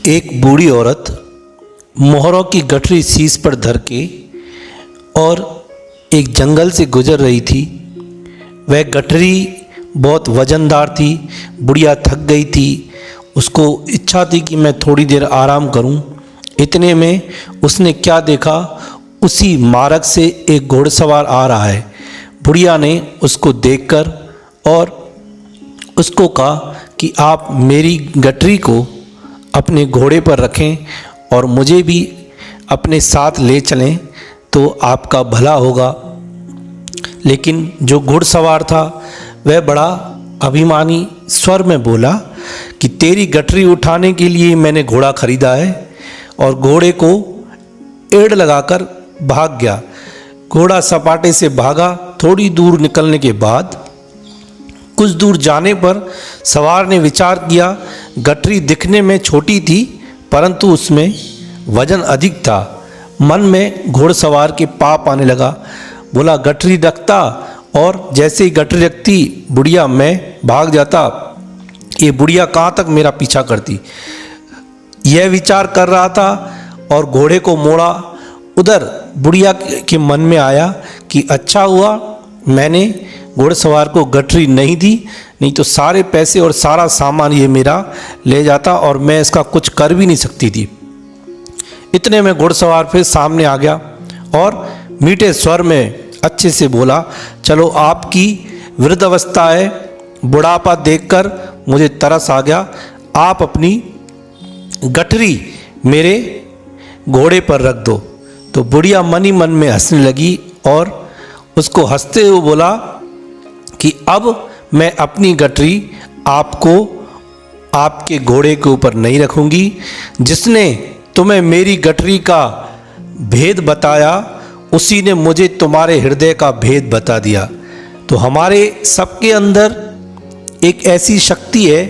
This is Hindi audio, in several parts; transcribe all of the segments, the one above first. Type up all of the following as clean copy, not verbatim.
एक बूढ़ी औरत मोहरों की गठरी शीश पर धर के और एक जंगल से गुजर रही थी। वह गठरी बहुत वज़नदार थी। बुढ़िया थक गई थी। उसको इच्छा थी कि मैं थोड़ी देर आराम करूं। इतने में उसने क्या देखा, उसी मार्ग से एक घुड़सवार आ रहा है। बुढ़िया ने उसको देखकर और उसको कहा कि आप मेरी गठरी को अपने घोड़े पर रखें और मुझे भी अपने साथ ले चलें तो आपका भला होगा। लेकिन जो घुड़सवार था वह बड़ा अभिमानी स्वर में बोला कि तेरी गठरी उठाने के लिए मैंने घोड़ा खरीदा है, और घोड़े को एड़ लगाकर भाग गया। घोड़ा सपाटे से भागा। थोड़ी दूर निकलने के बाद कुछ दूर जाने पर सवार ने विचार किया, गठरी दिखने में छोटी थी परंतु उसमें वजन अधिक था। मन में घुड़सवार के पाप आने लगा। बोला गठरी रखता, और जैसे ही गठरी रखती बुढ़िया मैं भाग जाता। ये बुढ़िया कहाँ तक मेरा पीछा करती। यह विचार कर रहा था और घोड़े को मोड़ा। उधर बुढ़िया के मन में आया कि अच्छा हुआ मैंने घुड़सवार को गठरी नहीं दी, नहीं तो सारे पैसे और सारा सामान ये मेरा ले जाता और मैं इसका कुछ कर भी नहीं सकती थी। इतने में घुड़सवार फिर सामने आ गया और मीठे स्वर में अच्छे से बोला, चलो आपकी वृद्ध अवस्था है, बुढ़ापा देखकर मुझे तरस आ गया, आप अपनी गठरी मेरे घोड़े पर रख दो। तो बुढ़िया मन ही मन में हंसने लगी और उसको हंसते हुए बोला कि अब मैं अपनी गठरी आपको आपके घोड़े के ऊपर नहीं रखूंगी। जिसने तुम्हें मेरी गठरी का भेद बताया उसी ने मुझे तुम्हारे हृदय का भेद बता दिया। तो हमारे सबके अंदर एक ऐसी शक्ति है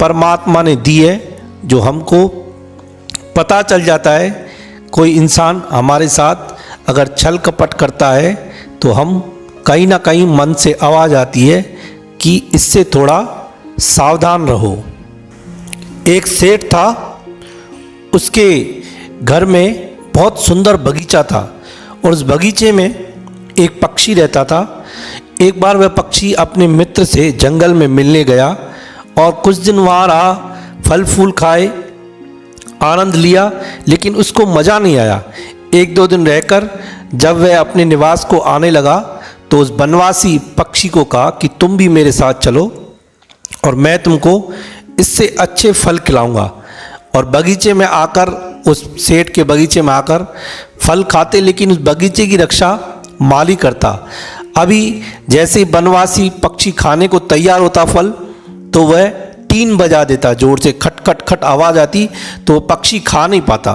परमात्मा ने दी है जो हमको पता चल जाता है। कोई इंसान हमारे साथ अगर छल कपट करता है तो हम कहीं ना कहीं मन से आवाज़ आती है कि इससे थोड़ा सावधान रहो। एक सेठ था, उसके घर में बहुत सुंदर बगीचा था और उस बगीचे में एक पक्षी रहता था। एक बार वह पक्षी अपने मित्र से जंगल में मिलने गया और कुछ दिन वहाँ रहा, फल फूल खाए, आनंद लिया, लेकिन उसको मज़ा नहीं आया। एक दो दिन रहकर जब वह अपने निवास को आने लगा तो उस बनवासी पक्षी को कहा कि तुम भी मेरे साथ चलो और मैं तुमको इससे अच्छे फल खिलाऊंगा। और बगीचे में आकर, उस सेठ के बगीचे में आकर फल खाते, लेकिन उस बगीचे की रक्षा माली करता। अभी जैसे ही बनवासी पक्षी खाने को तैयार होता फल, तो वह टीन बजा देता, जोर से खट खट खट आवाज़ आती, तो वो पक्षी खा नहीं पाता।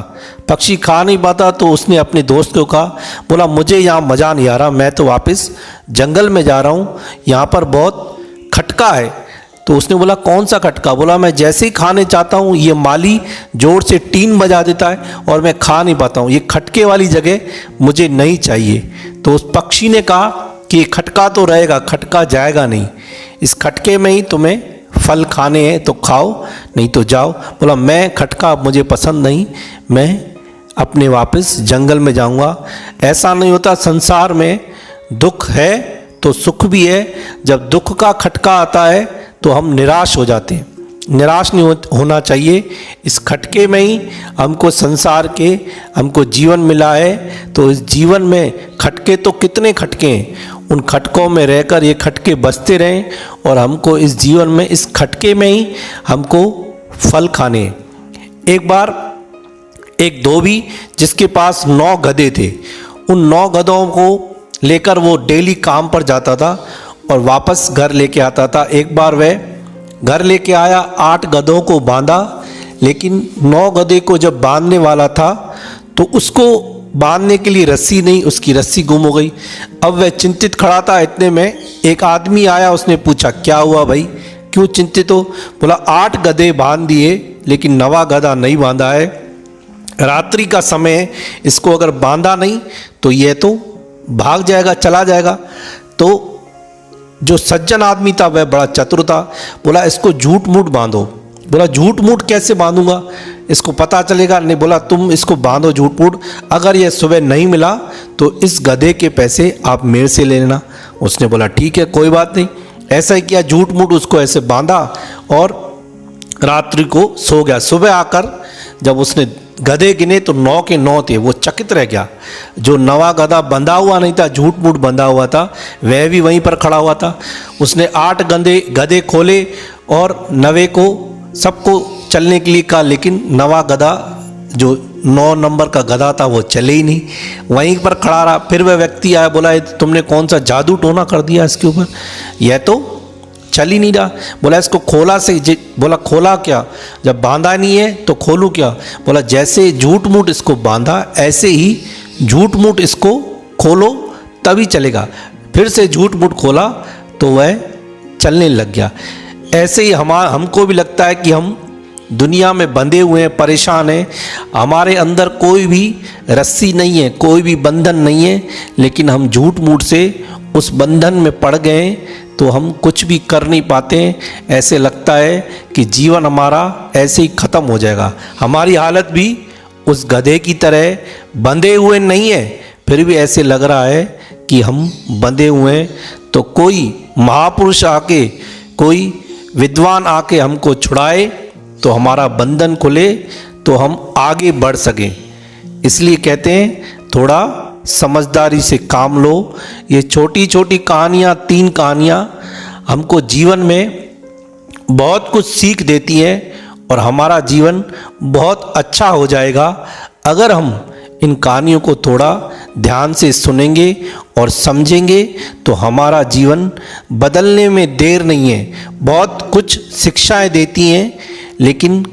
पक्षी खा नहीं पाता तो उसने अपने दोस्त को कहा, बोला मुझे यहाँ मज़ा नहीं आ रहा, मैं तो वापस जंगल में जा रहा हूँ, यहाँ पर बहुत खटका है। तो उसने बोला कौन सा खटका। बोला मैं जैसे ही खाने चाहता हूँ ये माली जोर से टीन बजा देता है और मैं खा नहीं पाता हूँ, ये खटके वाली जगह मुझे नहीं चाहिए। तो उस पक्षी ने कहा कि खटका तो रहेगा, खटका जाएगा नहीं, इस खटके में ही तुम्हें फल खाने हैं तो खाओ, नहीं तो जाओ। बोला मैं खटका मुझे पसंद नहीं, मैं अपने वापस जंगल में जाऊंगा। ऐसा नहीं होता, संसार में दुख है तो सुख भी है। जब दुख का खटका आता है तो हम निराश हो जाते हैं। निराश नहीं होना चाहिए। इस खटके में ही हमको संसार के, हमको जीवन मिला है, तो इस जीवन में खटके तो कितने खटके हैं, उन खटकों में रहकर ये खटके बचते रहें और हमको इस जीवन में इस खटके में ही हमको फल खाने हैं। एक बार एक धोबी जिसके पास 9 गधे थे, उन 9 गधों को लेकर वो डेली काम पर जाता था और वापस घर लेके आता था। एक बार वह घर लेके आया, 8 गधों को बांधा, लेकिन 9 गधे को जब बांधने वाला था तो उसको बांधने के लिए रस्सी नहीं, उसकी रस्सी गुम हो गई। अब वह चिंतित खड़ा था। इतने में एक आदमी आया, उसने पूछा क्या हुआ भाई, क्यों चिंतित हो। बोला 8 गधे बांध दिए लेकिन 9वां गधा नहीं बांधा है। रात्रि का समय, इसको अगर बांधा नहीं तो यह तो भाग जाएगा, चला जाएगा। तो जो सज्जन आदमी था वह बड़ा चतुर था, बोला इसको झूठ मूठ बांधो बोला झूठ मूठ कैसे बांधूंगा, इसको पता चलेगा नहीं। बोला तुम इसको बांधो झूठ मूठ, अगर ये सुबह नहीं मिला तो इस गधे के पैसे आप मेरे से ले लेना। उसने बोला ठीक है कोई बात नहीं। ऐसा ही किया, झूठ मूठ उसको ऐसे बांधा और रात्रि को सो गया। सुबह आकर जब उसने गधे गिने तो 9 के 9 थे। वो चकित रह गया। जो नवा गधा बंधा हुआ नहीं था, झूठ मूठ बंधा हुआ था, वह भी वहीं पर खड़ा हुआ था। उसने 8 गधे खोले और नवे को सबको चलने के लिए कहा, लेकिन नवा गधा जो 9 नंबर का गधा था वो चले ही नहीं, वहीं पर खड़ा रहा। फिर वह व्यक्ति आया, बोला तुमने कौन सा जादू टोना कर दिया इसके ऊपर, यह तो चल ही नहीं रहा। बोला इसको खोला से, बोला खोला क्या, जब बांधा नहीं है तो खोलूँ क्या। बोला जैसे झूठ मूठ इसको बांधा ऐसे ही झूठ मूठ इसको खोलो तभी चलेगा। फिर से झूठ मूठ खोला तो वह चलने लग गया। ऐसे ही हमको भी लगता है कि हम दुनिया में बंधे हुए हैं, परेशान हैं, हमारे अंदर कोई भी रस्सी नहीं है, कोई भी बंधन नहीं है, लेकिन हम झूठ मूठ से उस बंधन में पड़ गए तो हम कुछ भी कर नहीं पाते। ऐसे लगता है कि जीवन हमारा ऐसे ही ख़त्म हो जाएगा। हमारी हालत भी उस गधे की तरह बंधे हुए नहीं है, फिर भी ऐसे लग रहा है कि हम बंधे हुए हैं। तो कोई महापुरुष आके, कोई विद्वान आके हमको छुड़ाए तो हमारा बंधन खुले, तो हम आगे बढ़ सकें। इसलिए कहते हैं थोड़ा समझदारी से काम लो। ये छोटी छोटी कहानियाँ, 3 कहानियाँ हमको जीवन में बहुत कुछ सीख देती हैं और हमारा जीवन बहुत अच्छा हो जाएगा अगर हम इन कहानियों को थोड़ा ध्यान से सुनेंगे और समझेंगे। तो हमारा जीवन बदलने में देर नहीं है। बहुत कुछ शिक्षाएं देती हैं, लेकिन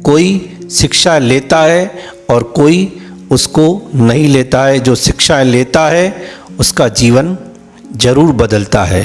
कोई शिक्षा लेता है और कोई उसको नहीं लेता है। जो शिक्षाएं लेता है उसका जीवन जरूर बदलता है।